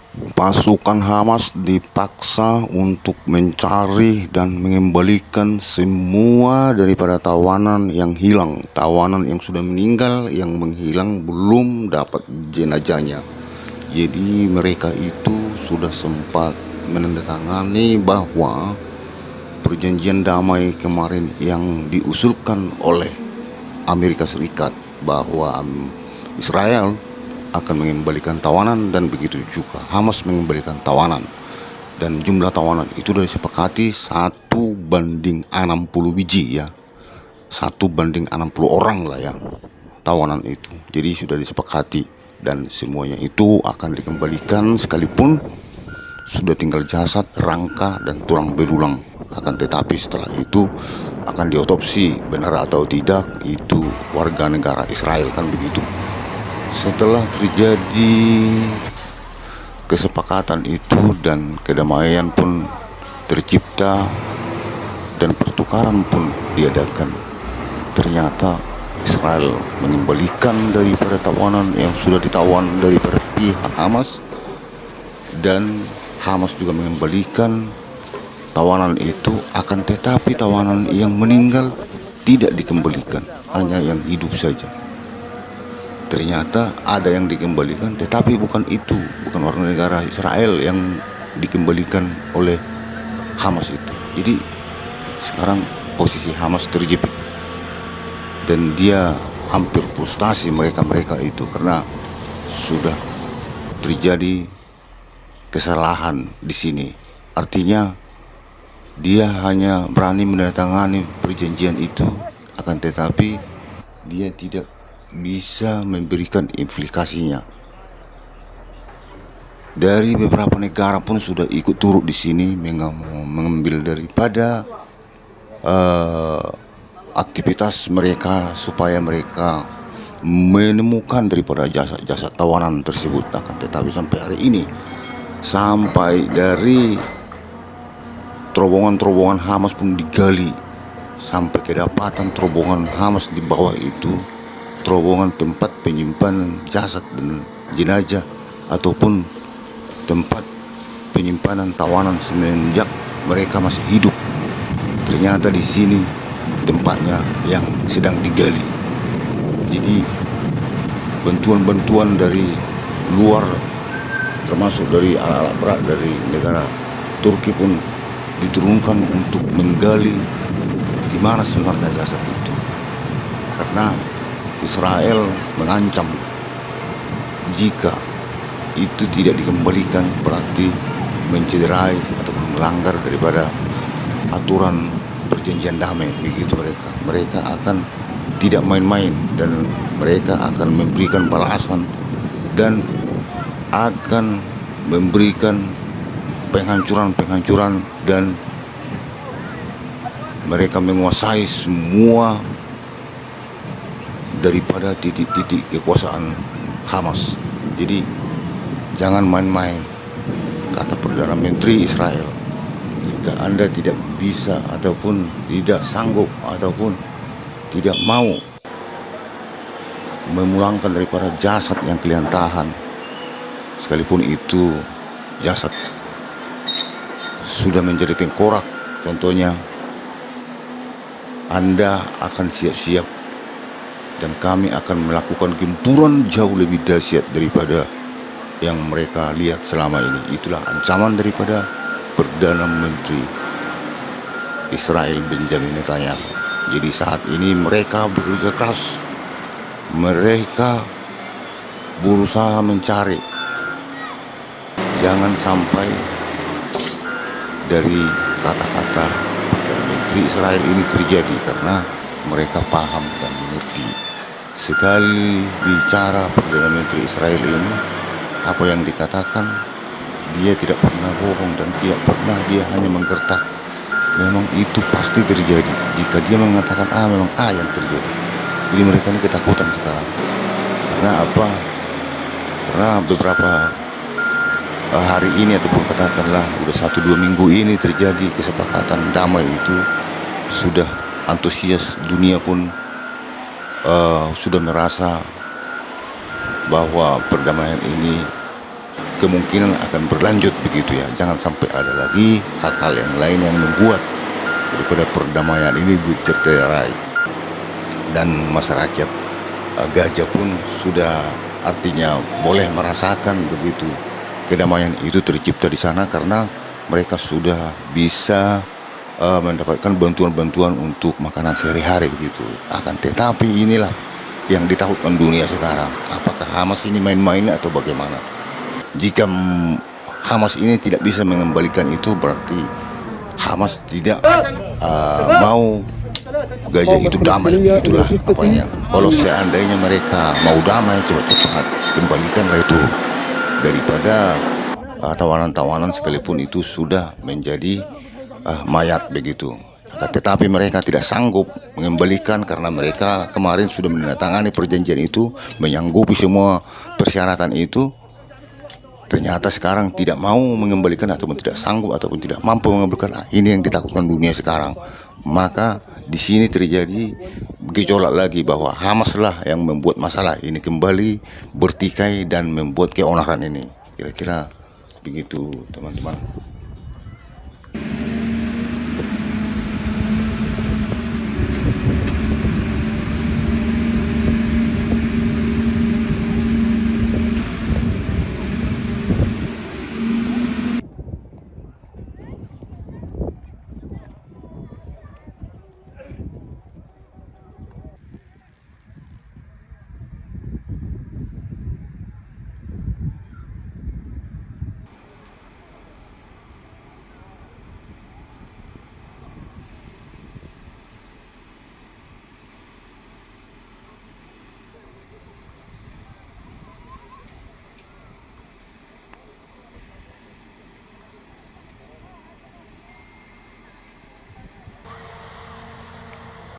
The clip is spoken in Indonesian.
Pasukan Hamas dipaksa untuk mencari dan mengembalikan semua daripada tawanan yang hilang, tawanan yang sudah meninggal, yang menghilang belum dapat jenazahnya. Jadi mereka itu sudah sempat menandatangani bahwa perjanjian damai kemarin yang diusulkan oleh Amerika Serikat bahwa Israel akan mengembalikan tawanan dan begitu juga Hamas mengembalikan tawanan, dan jumlah tawanan itu sudah disepakati 1 banding 60 biji ya, 1 banding 60 orang lah ya tawanan itu. Jadi sudah disepakati dan semuanya itu akan dikembalikan sekalipun sudah tinggal jasad, rangka dan tulang belulang. Akan tetapi setelah itu akan diotopsi benar atau tidak itu warga negara Israel, kan begitu. Setelah terjadi kesepakatan itu dan kedamaian pun tercipta dan pertukaran pun diadakan, ternyata Israel mengembalikan daripada tawanan yang sudah ditawan daripada pihak Hamas, dan Hamas juga mengembalikan tawanan itu. Akan tetapi tawanan yang meninggal tidak dikembalikan, hanya yang hidup saja. Ternyata ada yang dikembalikan, tetapi bukan itu, bukan warga negara Israel yang dikembalikan oleh Hamas itu. Jadi sekarang posisi Hamas terjepit dan dia hampir frustasi mereka itu karena sudah terjadi kesalahan di sini. Artinya dia hanya berani menandatangani perjanjian itu, akan tetapi dia tidak bisa memberikan implikasinya. Dari beberapa negara pun sudah ikut turut di sini mengambil daripada aktivitas mereka supaya mereka menemukan daripada jasad-jasad tawanan tersebut. Akan tetapi sampai hari ini, sampai dari terowongan-terowongan Hamas pun digali, sampai kedapatan terowongan Hamas di bawah itu terowongan tempat penyimpanan jasad dan jenazah ataupun tempat penyimpanan tawanan semenjak mereka masih hidup. Ternyata di sini tempatnya yang sedang digali. Jadi bantuan-bantuan dari luar, termasuk dari alat-alat berat dari negara Turki pun diturunkan untuk menggali di mana sebenarnya jasad itu, karena Israel mengancam jika itu tidak dikembalikan berarti mencederai ataupun melanggar daripada aturan perjanjian damai. Begitu mereka akan tidak main-main dan mereka akan memberikan balasan dan akan memberikan penghancuran dan mereka menguasai semua daripada titik-titik kekuasaan Hamas. Jadi jangan main-main, kata Perdana Menteri Israel. Jika Anda tidak bisa ataupun tidak sanggup ataupun tidak mau memulangkan daripada jasad yang kalian tahan, sekalipun itu jasad sudah menjadi tengkorak contohnya, Anda akan siap-siap dan kami akan melakukan gempuran jauh lebih dahsyat daripada yang mereka lihat selama ini. Itulah ancaman daripada Perdana Menteri Israel Benjamin Netanyahu. Jadi saat ini mereka bekerja keras, mereka berusaha mencari jangan sampai dari kata-kata Perdana Menteri Israel ini terjadi, karena mereka paham dan mengerti. Sekali bicara Perdana Menteri Israel ini, apa yang dikatakan dia tidak pernah bohong dan tidak pernah dia hanya menggertak. Memang itu pasti terjadi. Jika dia mengatakan A, memang A yang terjadi. Jadi mereka ini ketakutan sekarang. Karena apa? Karena beberapa hari ini ataupun katakanlah udah 1-2 minggu ini terjadi kesepakatan damai itu, sudah antusias dunia pun sudah merasa bahwa perdamaian ini kemungkinan akan berlanjut begitu ya. Jangan sampai ada lagi hal-hal yang lain yang membuat daripada perdamaian ini ditercerai. Dan masyarakat Gaza pun sudah artinya boleh merasakan begitu kedamaian itu tercipta di sana karena mereka sudah bisa mendapatkan bantuan-bantuan untuk makanan sehari-hari begitu. Akan tetapi inilah yang ditakutkan dunia sekarang. Apakah Hamas ini main-main atau bagaimana? Jika Hamas ini tidak bisa mengembalikan itu, berarti Hamas tidak mau Gaza itu damai. Itulah apanya. Kalau seandainya mereka mau damai, cepat-cepat kembalikanlah itu, daripada tawanan-tawanan sekalipun itu sudah menjadi mayat begitu. Tetapi mereka tidak sanggup mengembalikan karena mereka kemarin sudah menandatangani perjanjian itu, menyanggupi semua persyaratan itu. Ternyata sekarang tidak mau mengembalikan ataupun tidak sanggup ataupun tidak mampu mengembalikan. Ini yang ditakutkan dunia sekarang. Maka di sini terjadi gejolak lagi bahwa Hamaslah yang membuat masalah ini kembali bertikai dan membuat keonaran ini. Kira-kira begitu, teman-teman.